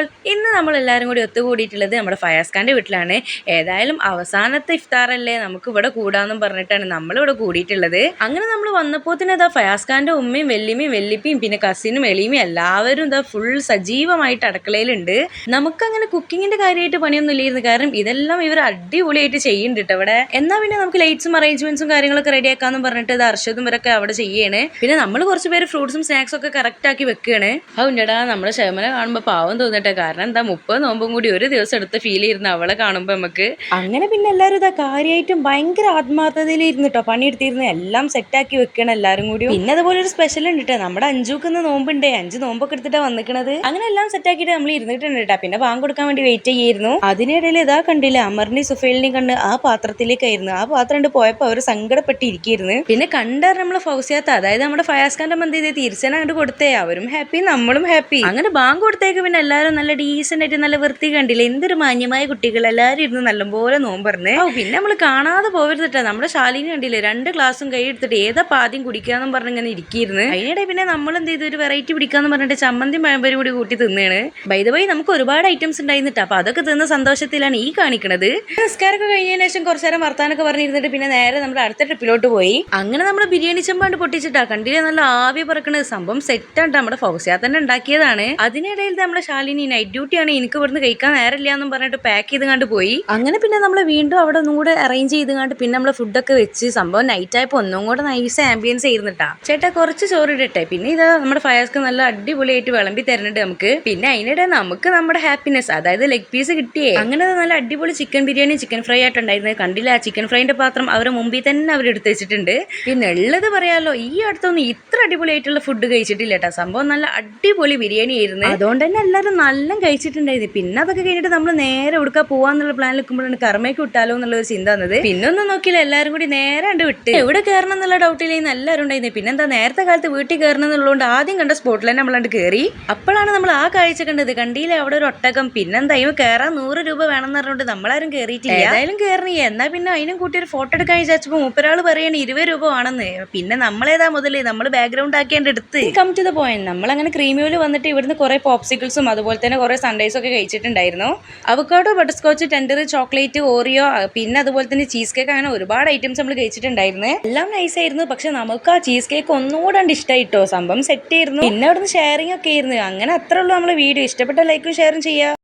അപ്പോൾ ഇന്ന് നമ്മളെല്ലാവരും കൂടി ഒത്തുകൂടിയിട്ടുള്ളത് നമ്മുടെ ഫയാസ് ഖാൻ്റെ വീട്ടിലാണ്. ഏതായാലും അവസാനത്തെ ഇഫ്താറല്ലേ, നമുക്ക് ഇവിടെ കൂടാന്നും പറഞ്ഞിട്ടാണ് നമ്മളിവിടെ കൂടിയിട്ടുള്ളത്. അങ്ങനെ നമ്മൾ വന്നപ്പോൾ തന്നെ ഇതാ ഫയാസ് ഖാൻ്റെ ഉമ്മയും വെല്ലിമ്മയും വെല്ലിപ്പിയും പിന്നെ കസിനും എളിമയും എല്ലാവരും ഇതാ ഫുൾ സജീവമായിട്ട് അടുക്കളയിലുണ്ട്. നമുക്കങ്ങനെ കുക്കിങ്ങിന്റെ കാര്യമായിട്ട് പണിയൊന്നും ഇല്ലായിരുന്നു, കാരണം ഇതെല്ലാം ഇവർ അടിപൊളിയായിട്ട് ചെയ്യുന്നുണ്ട് കേട്ടോ ഇവിടെ. എന്നാൽ പിന്നെ നമുക്ക് ലൈറ്റ്സും അറേഞ്ച്മെന്റ്സും കാര്യങ്ങളൊക്കെ റെഡിയാക്കാന്നും പറഞ്ഞിട്ട് ഇത് അർഷദും ഇവരൊക്കെ അവിടെ ചെയ്യാണ്. പിന്നെ നമ്മൾ കുറച്ച് പേര് ഫ്രൂട്ട്സും സ്നാക്സും ഒക്കെ കറക്റ്റ് ആക്കി വെക്കുകയാണ്. അതുകൊണ്ടാ നമ്മുടെ ക്ഷമനെ കാണുമ്പോൾ പാവം തോന്നിട്ടെ, കാരണം എന്താ 30 നോമ്പും കൂടി ഒരു ദിവസം എടുത്ത് ഫീൽ ചെയ്യുന്ന അവളെ കാണുമ്പോൾ നമുക്ക്. അങ്ങനെ പിന്നെ എല്ലാവരും ഇതാ കാര്യമായിട്ടും ഭയങ്കര ആത്മാർത്ഥതയിൽ ഇരുന്നിട്ടോ പണിയെടുത്തിരുന്നു, എല്ലാം സെറ്റാക്കി വെക്കണം എല്ലാവരും കൂടി. പിന്നെ അതുപോലെ ഒരു സ്പെഷ്യൽ ഉണ്ട് കേട്ടോ, നമ്മുടെ അഞ്ചൂക്കുന്ന നോമ്പുണ്ട്, 5 നോമ്പൊക്കെ എടുത്തിട്ടാണ് വന്നിക്കണത്. അങ്ങനെ എല്ലാം സെറ്റാക്കിയിട്ട് നമ്മൾ ഇരുന്നിട്ടുണ്ട് കേട്ടോ. പിന്നെ ബാങ്ക് കൊടുക്കാൻ വേണ്ടി വെയിറ്റ് ചെയ്യായിരുന്നു. അതിനിടയിൽ ഇതാ കണ്ടില്ല, അമറിനെയും സുഫൈലിനെയും കണ്ട് ആ പാത്രത്തിലേക്കായിരുന്നു. ആ പാത്രം കണ്ട് പോയപ്പോൾ അവർ സങ്കടപ്പെട്ടിരിക്കുന്നു. പിന്നെ കണ്ടാർ നമ്മളെ ഫൗസിയാത്ത, അതായത് നമ്മുടെ ഫയാസ് ഖാന്റെ മന്തി തിരിച്ചനാണ്ട് കൊടുത്തേ, അവരും ഹാപ്പി നമ്മളും ഹാപ്പി. അങ്ങനെ ബാങ്ക് കൊടുത്തേക്ക് പിന്നെ എല്ലാവരും നല്ല ഡീസന്റ് ആയിട്ട് നല്ല വൃത്തി കണ്ടില്ല, എന്തൊരു മാന്യമായ കുട്ടികൾ എല്ലാവരും ഇരുന്ന് നല്ലപോലെ നോമ്പറന്ന്. പിന്നെ നമ്മൾ കാണാതെ പോകരുതിട്ടാ, നമ്മുടെ ശാലിനി കണ്ടില്ലേ 2 ഗ്ലാസും കൈ എടുത്തിട്ട് ഏതാ പാദ്യം കുടിക്കാന്നും പറഞ്ഞ് ഇങ്ങനെ ഇരിക്കുന്നു. അതിനിടെ പിന്നെ നമ്മൾ എന്ത് ചെയ്തു, ഒരു വെറൈറ്റി പിടിക്കാന്ന് പറഞ്ഞിട്ട് ചമ്മന്തിയും പഴംപരും കൂടി കൂട്ടി തിന്നാണ്. ബൈ ദ വൈ നമുക്ക് ഒരുപാട് ഐറ്റംസ് ഉണ്ടായിരുന്നിട്ട്, അപ്പൊ അതൊക്കെ തിന്ന സന്തോഷത്തിലാണ് ഈ കാണിക്കണത്. നിസ്കാരമൊക്കെ കഴിഞ്ഞതിന് ശേഷം കുറച്ചു നേരം വർത്താനൊക്കെ പറഞ്ഞിരുന്നിട്ട് പിന്നെ നേരെ നമ്മുടെ അടുത്ത ട്രിപ്പിലോട്ട് പോയി. അങ്ങനെ നമ്മൾ ബിരിയാണി ചെമ്പാണ്ട് പൊട്ടിച്ചിട്ടാ കണ്ടില്ലേ, നല്ല ആവി പറക്കണത്, സംഭവം സെറ്റാണ്, നമ്മുടെ ഫൗസിയ തന്നെ ഉണ്ടാക്കിയതാണ്. അതിനിടയിൽ നമ്മുടെ ശാലിനി നൈറ്റ് ഡ്യൂട്ടിയാണ്, എനിക്ക് ഇവിടുന്ന് കഴിക്കാൻ നേരമില്ല എന്നും പറഞ്ഞിട്ട് പാക്ക് ചെയ്ത് കണ്ട് പോയി. അങ്ങനെ പിന്നെ നമ്മൾ വീണ്ടും അവിടെ ഒന്നും കൂടെ അറേഞ്ച് ചെയ്ത് കണ്ട് പിന്നെ നമ്മള് ഫുഡൊക്കെ വെച്ച് സംഭവം നൈറ്റ് ആയപ്പോൾ ഒന്നും കൂടെ നൈസ് ആംബിയൻസ് ആയിരുന്നിട്ടാ. ചേട്ടാ കുറച്ച് ചോറ് ഇടട്ടെ. പിന്നെ ഇതാ നമ്മുടെ ഫയാസ്ക്ക് നല്ല അടിപൊളിയായിട്ട് വിളമ്പി തരുന്നുണ്ട് നമുക്ക്. പിന്നെ അതിനിടെ നമുക്ക് നമ്മുടെ ഹാപ്പിനെസ്, അതായത് ലെഗ് പീസ് കിട്ടിയേ. അങ്ങനെ നല്ല അടിപൊളി ചിക്കൻ ബിരിയാണി ചിക്കൻ ഫ്രൈ ആയിട്ടുണ്ടായിരുന്നത്. കണ്ടില്ല, ചിക്കൻ ഫ്രൈന്റെ പാത്രം അവരുടെ മുമ്പിൽ തന്നെ അവർ എടുത്ത് വെച്ചിട്ടുണ്ട്. പിന്നെ ഉള്ളത് പറയാലോ, ഈ അടുത്തൊന്നും ഇത്ര അടിപൊളിയായിട്ടുള്ള ഫുഡ് കഴിച്ചിട്ടില്ല കേട്ടോ. സംഭവം നല്ല അടിപൊളി ബിരിയാണി ആയിരുന്നു, അതുകൊണ്ട് തന്നെ എല്ലാവരും നല്ല കഴിച്ചിട്ടുണ്ടായിരുന്നു. പിന്നെ അതൊക്കെ കഴിഞ്ഞിട്ട് നമ്മൾ നേരെ എവിടുക്കാ പോവാന്നുള്ള പ്ലാൻ നിൽക്കുമ്പോഴാണ് കർമ്മയ്ക്ക് വിട്ടാലോ എന്നുള്ളൊരു ചിന്ത വന്നത്. പിന്നെ ഒന്നും നോക്കിയില്ല, എല്ലാവരും കൂടി നേരെ കണ്ട് വിട്ട്. എവിടെ കയറണം എന്നുള്ള ഡൗട്ടിലായിരുന്നു എല്ലാവരും ഉണ്ടായിരുന്നു. പിന്നെന്താ, നേരത്തെ കാലത്ത് വീട്ടിൽ കയറണം എന്നുള്ളതുകൊണ്ട് ആദ്യം കണ്ട സ്പോട്ടിൽ തന്നെ നമ്മളാണ്ട് കയറി. അപ്പോഴാണ് നമ്മൾ ആ കാഴ്ച കണ്ടത്. കണ്ടില്ലേ, അവിടെ ഒരു ഒട്ടകം. പിന്നെന്താ, ഇവ കയറാൻ 100 രൂപ വേണമെന്ന് പറഞ്ഞുകൊണ്ട് നമ്മളാരും കയറിയിട്ടില്ല. ഏതായാലും കയറി. എന്നാ പിന്നെ അതിനും കൂട്ടി ഒരു ഫോട്ടോ എടുക്കാൻ വിചാരിച്ചപ്പോൾ മൂപ്പരാൾ പറയാണ് 20 രൂപ ആണെന്ന്. പിന്നെ നമ്മളേതാ മുതല് നമ്മൾ ബാക്ക്ഗ്രൗണ്ട് ആക്കിയാണ്ട് എടുത്ത് കം ടു ദ പോയിന്റ്. നമ്മളങ്ങനെ ക്രീമിയോയിൽ വന്നിട്ട് ഇവിടുന്ന് കുറെ പോപ്സിക്കിൾസും അതുപോലെ തന്നെ കുറെ സൺഡേസും ഒക്കെ കഴിച്ചിട്ടുണ്ടായിരുന്നു. Avocado, butterscotch, tender, chocolate, Oreo, പിന്നെ അതുപോലെ തന്നെ ചീസ് കേക്ക്, അങ്ങനെ ഒരുപാട് ഐറ്റംസ് നമ്മൾ കഴിച്ചിട്ടുണ്ടായിരുന്നു. എല്ലാം നൈസ് ആയിരുന്നു. പക്ഷെ നമുക്ക് ആ ചീസ് കേക്ക് ഒന്നുകൂടെ ഇഷ്ടമായിട്ടോ, സംഭവം സെറ്റ് ആയിരുന്നു. പിന്നെ അവിടുന്ന് ഷെയറിംഗ് ഒക്കെ ആയിരുന്നു. അങ്ങനെ അത്രേ ഉള്ളൂ നമ്മളെ വീഡിയോ. ഇഷ്ടപ്പെട്ട ലൈക്കും ഷെയറും ചെയ്യുക.